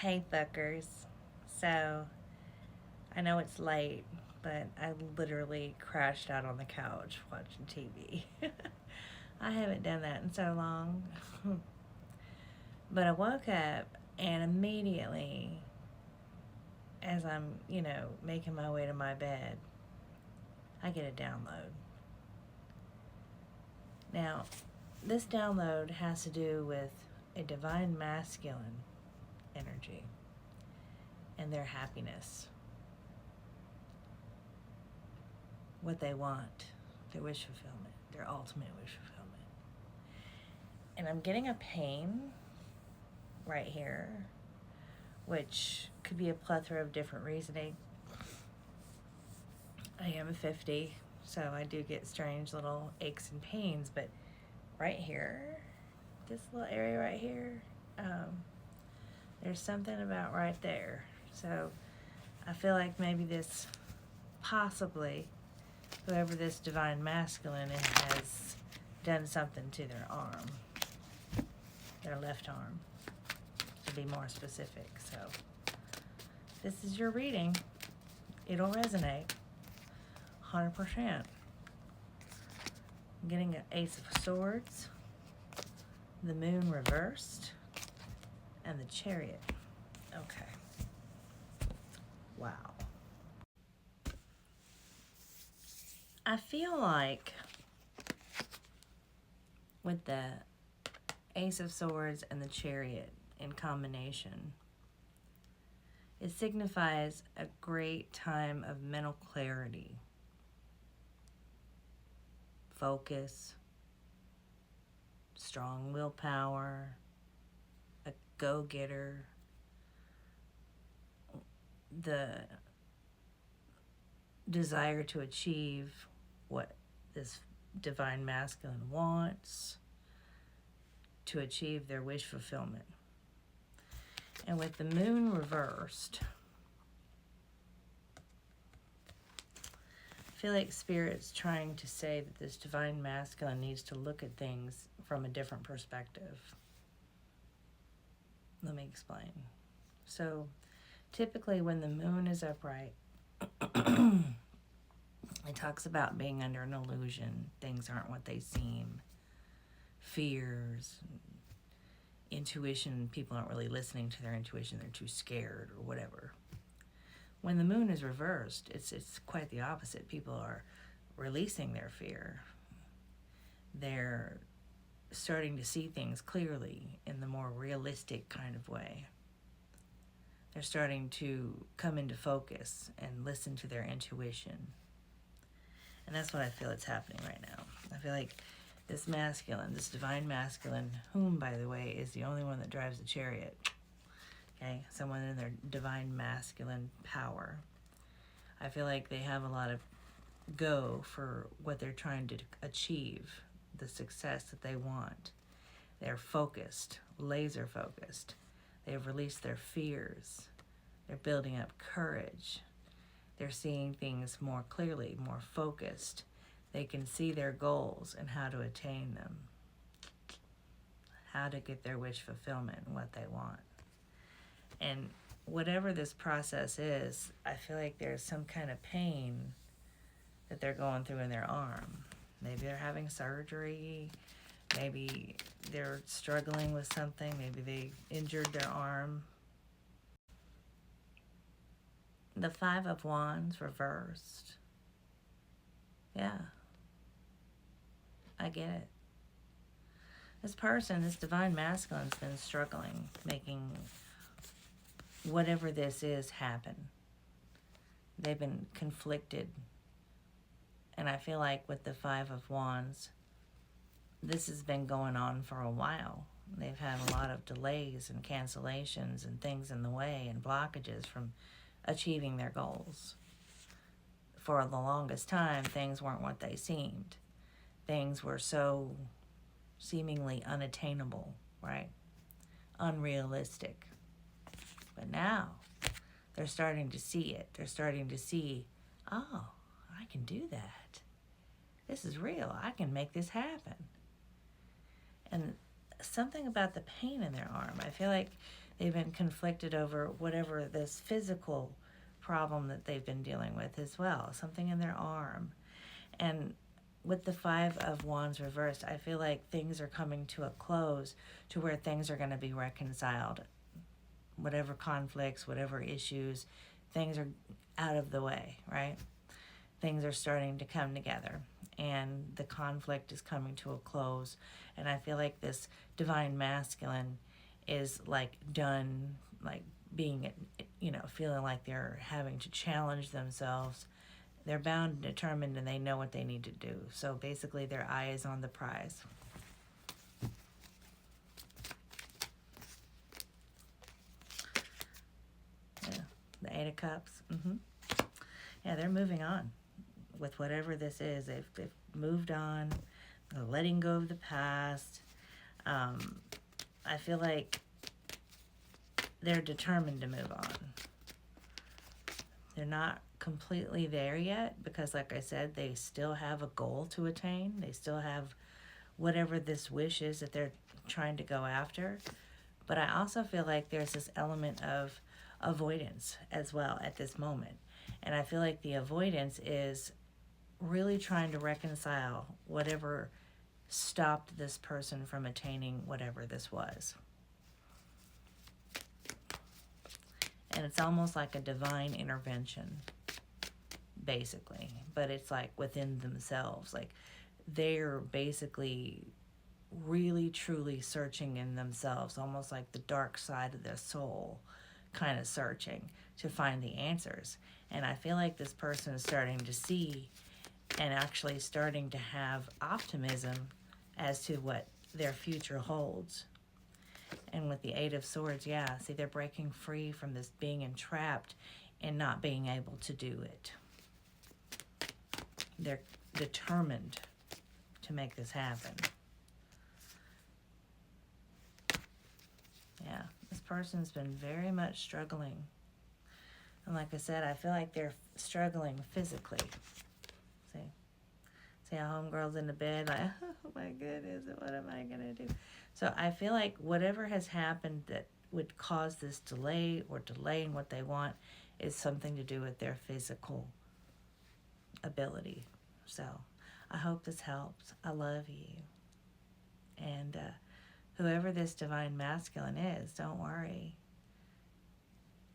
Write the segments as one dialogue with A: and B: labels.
A: Hey, fuckers. So, I know it's late, but I literally crashed out on the couch watching TV. I haven't done that in so long. But I woke up and immediately, as I'm, making my way to my bed, I get a download. Now, this download has to do with a divine masculine energy and their happiness. What they want, their wish fulfillment, their ultimate wish fulfillment. And I'm getting a pain right here, which could be a plethora of different reasoning. I am 50, so I do get strange little aches and pains, but right here, this little area right here, there's something about right there. So I feel like maybe this possibly, whoever this divine masculine is, has done something to their arm, their left arm, to be more specific. So this is your reading. It'll resonate 100%. I'm getting an Ace of Swords, the Moon reversed, and the Chariot. Okay. Wow. I feel like with the Ace of Swords and the Chariot in combination, it signifies a great time of mental clarity, focus, strong willpower, a go-getter, the desire to achieve what this divine masculine wants, to achieve their wish fulfillment. And with the moon reversed, I feel like Spirit's trying to say that this divine masculine needs to look at things from a different perspective. Let me explain. So, typically when the moon is upright, it talks about being under an illusion. Things aren't what they seem. Fears, intuition, people aren't really listening to their intuition. They're too scared or whatever. When the moon is reversed, it's quite the opposite. People are releasing their fear. They're starting to see things clearly in the more realistic kind of way. They're starting to come into focus and listen to their intuition. And that's what I feel it's happening right now. I feel like this masculine, this divine masculine, whom, by the way, is the only one that drives the chariot, okay, someone in their divine masculine power, I feel like they have a lot of go for what they're trying to achieve, the success that they want. They're focused, laser focused. They've released their fears. They're building up courage. They're seeing things more clearly, more focused. They can see their goals and how to attain them, how to get their wish fulfillment and what they want. And whatever this process is, I feel like there's some kind of pain that they're going through in their arm. Maybe they're having surgery. Maybe they're struggling with something. Maybe they injured their arm. The Five of Wands reversed. Yeah. I get it. This person, this divine masculine's been struggling, making whatever this is happen. They've been conflicted. And I feel like with the Five of Wands, this has been going on for a while. They've had a lot of delays and cancellations and things in the way and blockages from achieving their goals. For the longest time, things weren't what they seemed. Things were so seemingly unattainable, right? Unrealistic. But now, they're starting to see it. They're starting to see, oh, I can do that. This is real. I can make this happen. And something about the pain in their arm. I feel like They've been conflicted over whatever this physical problem that they've been dealing with as well, something in their arm. And with the Five of Wands reversed, I feel like things are coming to a close to where things are going to be reconciled. Whatever conflicts, whatever issues, things are out of the way, right? Things are starting to come together and the conflict is coming to a close. And I feel like this divine masculine is like done, like being, feeling like they're having to challenge themselves. They're bound and determined and they know what they need to do. So basically their eye is on the prize. Yeah, the Eight of Cups. Yeah, they're moving on with whatever this is. They've moved on. They're letting go of the past. I feel like they're determined to move on. They're not completely there yet because, like I said, they still have a goal to attain. They still have whatever this wish is that they're trying to go after. But I also feel like there's this element of avoidance as well at this moment. And I feel like the avoidance is really trying to reconcile whatever stopped this person from attaining whatever this was. And it's almost like a divine intervention, basically. But it's like within themselves. Like they're basically really, truly searching in themselves, almost like the dark side of their soul, kind of searching to find the answers. And I feel like this person is starting to see and actually starting to have optimism as to what their future holds. And with the Eight of Swords, yeah, see, they're breaking free from this being entrapped and not being able to do it. They're determined to make this happen. Yeah, this person's been very much struggling. And like I said, I feel like they're struggling physically. See how homegirl's in the bed, like, oh my goodness, what am I going to do? So I feel like whatever has happened that would cause this delay or delaying what they want is something to do with their physical ability. So I hope this helps. I love you. And whoever this divine masculine is, don't worry.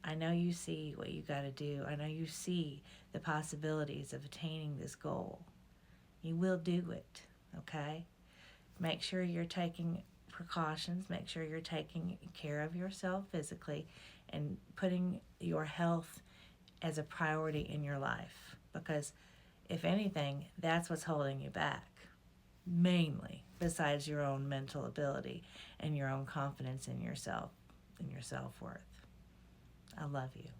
A: I know you see what you got to do. I know you see the possibilities of attaining this goal. You will do it, okay? Make sure you're taking precautions. Make sure you're taking care of yourself physically and putting your health as a priority in your life. Because if anything, that's what's holding you back, mainly, besides your own mental ability and your own confidence in yourself and your self-worth. I love you.